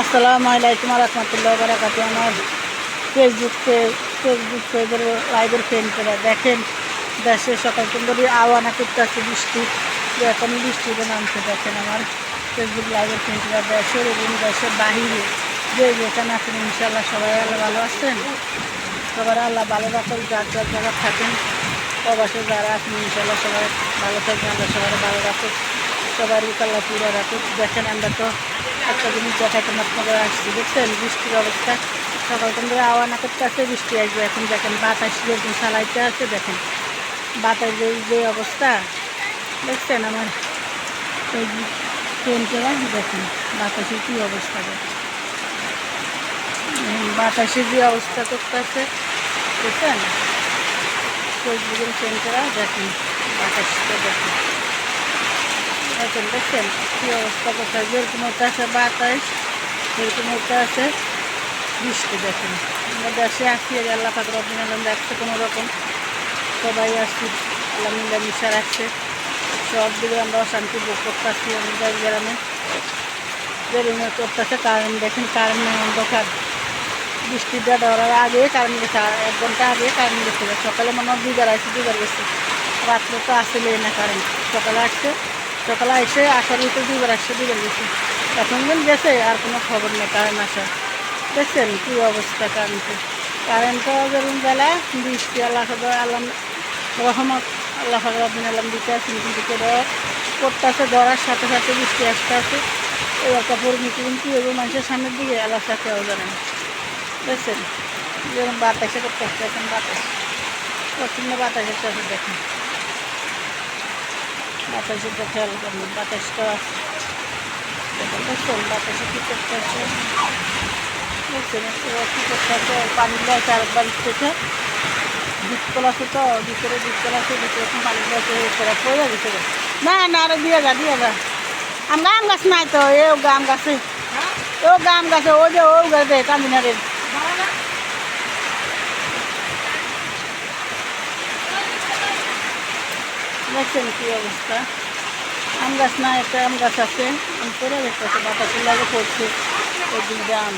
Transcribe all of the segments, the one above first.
আসসালামু আলাইকুম রহমতুল্লাহ বারাকাতু। আমার ফেসবুক পেজের লাইভের ফ্রেন্ডরা দেখেন, দেশের সকাল সুন্দরী আওয়ানা করতেছে বৃষ্টি, এখন বৃষ্টিতে নামছে। দেখেন আমার ফেসবুক লাইভের ফ্রেন্ডরা দেশের এবং দেশের বাহিরে যে যেখানে আছেন, ইনশাল্লাহ সবাই আল্লাহ ভালো আছেন। সবাই আল্লাহ ভালো রাখেন, যার যার জায়গা থাকেন। প্রবাসে যারা আছেন ইনশাল্লাহ সবাই ভালো থাকবেন, আল্লাহ সবাই ভালো রাখুক, সবার আল্লাহ পুরো রাখুক। দেখেন আমরা তো একটা জিনিস দেখাতে আপনাদের আসছি, দেখছেন বৃষ্টির অবস্থা। সকাল থেকে আওয়ানা করতে আছে, বৃষ্টি আসবে। এখন দেখেন বাতাস যেরকম চালাইতে আছে, দেখেন বাতাস যে অবস্থা দেখছেন আমার এই ট্রেনটা, দেখেন বাতাসের কী অবস্থা, দেখেন বাতাসের যে অবস্থা করতে আছে, দেখছেন ফেসবুকের ট্রেনটা, দেখেন বাতাসটা দেখেন দেখছেন কী অবস্থা কোথায় যেরকম হতে আছে বাতাস, যেরকম হতে আছে বৃষ্টি। দেখেন আমরা দেশে আসছি, আল্লাহ পাক রব্বুল আলামিন রাখছে কোনো রকম, সবাই আসছি আল্লাহ মিলামিশা রাখছে। সব দিকে আমরা অশান্তি ভোগ করতেছি আমাদের গ্রামে, বেরোনো করতেছে। কারণ দেখেন কারেন্ট নেই, অন্ধকার। বৃষ্টিটা ধরার আগে কারেন্ট গেছে, 1 ঘন্টা আগে কারেন্ট গেছে। সকালে মনে হয় 2বার আসছে, 2বার গেছে। রাত্রে তো আসলেই না কারেন্ট, সকালে আসছে, সকালে এসে আসার ভিতরে 2বার আসছে, 2বার গেছে। এখন দিন গেছে আর কোনো খবর নেই কারেন্ট আসা। দেখছেন কী অবস্থা কারেন্টও যেরকম বেলা, বৃষ্টি আল্লাহ রহমত আল্লাহ রব্বুল আলামিন দিতে আছেন, কিন্তু করতেছে ধরার সাথে সাথে বৃষ্টি আসতে আছে। এই একটা পরিণতি কিন্তু এবং মানুষের সামনের দিকে আল্লাহ কেউ জানেন। দেখছেন যেরকম বাতাসে করতে আসছে, এখন বাতাস প্রচণ্ড বাতাস আসতে আছে। দেখেন বাতাসেরটা খেয়াল করুন, বাতাসটা দেখেন, দেখছেন বাতাসে কী করতে আসছে, দেখছেন কী করতে আসছে। পানি লাগছে আরেকবার থেকে দ্বীপতলা আছে, তো দ্বীপতলা আছে, ভিতরে পানি লাগছে পড়ে গেছে। না না আরো দিয়ে যা আম গাছ নাই তো, এ গাম গাছে, ও গাম গাছে, ও যে ও গাছে কান্দিনারের। দেখছেন কী অবস্থা। আম গাছ না, একটা আম গাছ আছে, আম পড়ে গেছে, বাতাসের লাগে পড়ছে, ওই দিকে আম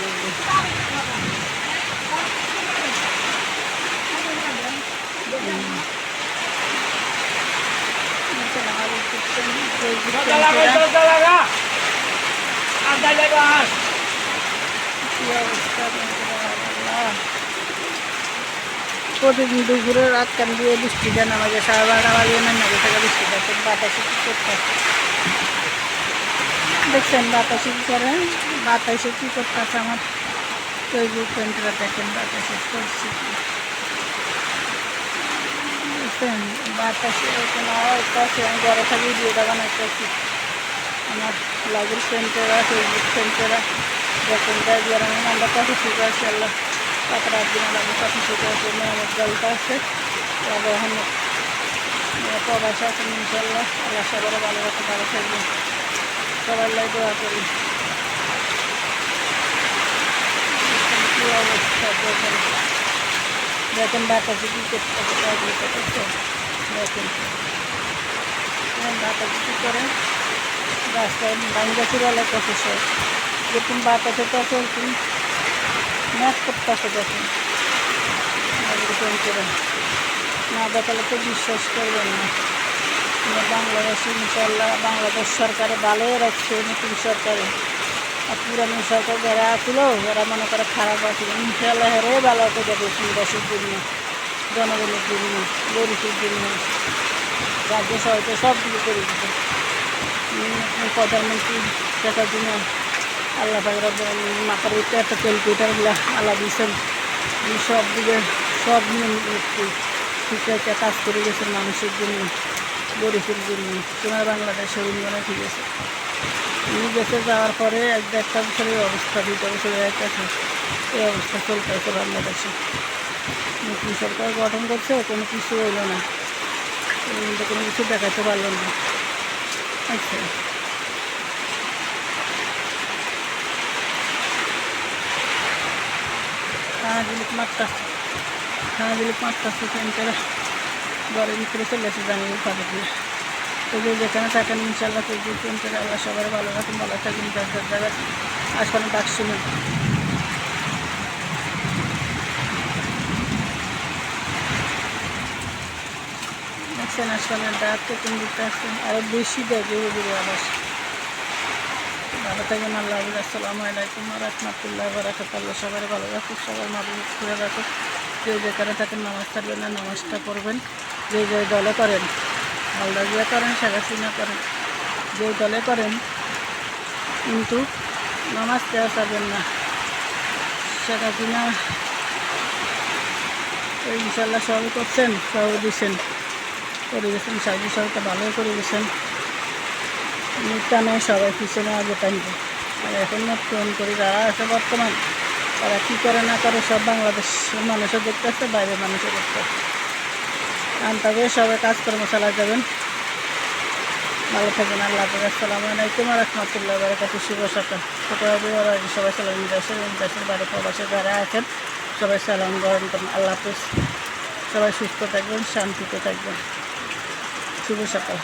প্রতিদিন দুপুরে রাত কান দিয়ে বৃষ্টিটা নামাজে 12:30 বাজে নামাজে থাকা বৃষ্টিটা বাতাসে কী করতে আসে। দেখছেন বাতাসে কী করে, বাতাসে কী করতে আছে আমার ফেসবুক ফ্রেন্ডরা। দেখেন বাতাসের পরিস্থিতি, দেখছেন বাতাসে কোনো আছে। আমি ঘরে থাকি ভিডিওটা বানাইতেছি, আমার লাইভের ফ্রেন্ডেরা ফেসবুক ফ্রেন্ডেরা দেখেন গ্রামে আমরা কত শিখে আছি। আল্লাহ তারপরে একদিন আমাদের কত শিখে আছে, মেহনত জলটা আছে এখন প্রবাসে আছেন। ইনশাল্লাহ আল্লাহ সবারও ভালো রাখে, ভালো থাকবেন, সবাই লাই দোয়া করি। কী অবস্থা দেখেন, দেখেন বাতাসে কী করতে দেখেন বাতাসে কী করে, রাস্তায় ভাঙ্গা চুরালে কত সব যেরকম বাতাসে তো সেরকম ম্যাচ করতে আসে। দেখেন করে না দেখালে তো বিশ্বাস করবেন না। বাংলাদেশে ইনশাল্লাহ বাংলাদেশ সরকারে ভালোই রাখছে, নতুন সরকারে। আর পুরানো সরকার যারা ছিল যারা মনে করে খারাপ আছিল, ইনশাল্লাহ হেরে ভালো হতে যাবে দেশের জন্য, জনগণের জন্য, গরিবের জন্য, রাজ্য সরকার সব দিকে করে দিচ্ছে। প্রধানমন্ত্রী টাকার জন্য আল্লাহ মাথার ভিতরে একটা ক্যালকুলেটারগুলো আল্লাহ দিয়েছেন, সব দিকে সব ঠিক আছে কাজ করে গেছেন মানুষের জন্য, গরিবের জন্য। তোমার বাংলাদেশের উন্নয়ন ঠিক আছে, গেছে যাওয়ার পরে 1-1.5 বছরের অবস্থা, 2টা বছরের একটা এই অবস্থা চলতেছে বাংলাদেশে। নতুন সরকার গঠন করছে, কোনো কিছু হইল না, কোনো কিছু দেখাতে পারল না। আচ্ছা খানা দিলিপ মারতেছে, ঘরের ভিতরে চলে আসে জানি ফাঁকে দিয়ে। তো যে যেখানে থাকেন ইনশাল্লাহ ফেসবুক ফোন করে আল্লাহ সবার ভালো রাখুন, ভালো থাকুন, যার যার জায়গায় আসলে ডাক শুনুন। দেখছেন আসলে ডাক কোন দিকটা আসছেন আরও বেশি দেয় জোরে জোরে আবাস। ভালো থাকবেন, আল্লাহ হাফিজ। আসসালামু আলাইকুম ওয়া রাহমাতুল্লাহি ওয়া বারাকাতুহু। আল্লাহ সবার ভালো রাখুক, সবার মাহবুব করে রাখুক। যে যেখানে থাকেন নামাজ ছাড়বেন না, নামাজটা পড়বেন। যে যে দলে করেন, আল্লাহ করেন, শেখাশিনা করেন, যে দলে করেন কিন্তু নামাজ দেওয়া ছাড়বেন না। শেখাশিনা ইনশাল্লাহ সবই করছেন, সবই দিচ্ছেন, করে গেছেন, সাহায্য সবটা ভালোই করে গেছেন। টানে সবাই পিছনে আগে টানবে। আর এখন ফোন করি যারা আছে বর্তমান, তারা কী করে না করে সব বাংলাদেশের মানুষও দেখতেছে, বাইরের মানুষও দেখতেছে। তবে সবাই কাজকর্ম চালা যাবেন, ভালো থাকবেন, আল্লাহ হাফিজ। আসসালামু আলাইকুম ওয়া রাহমাতুল্লাহি ওয়া বারাকাতুহু। শুভ সকাল। সবাই সালাম, দেশের বাইরে প্রবাসে যারা আছেন সবাই সালাম গ্রহণ করুন। আল্লাহ হাফিজ। সবাই সুস্থ থাকবেন, শান্তিতে থাকবেন। শুভ সকাল।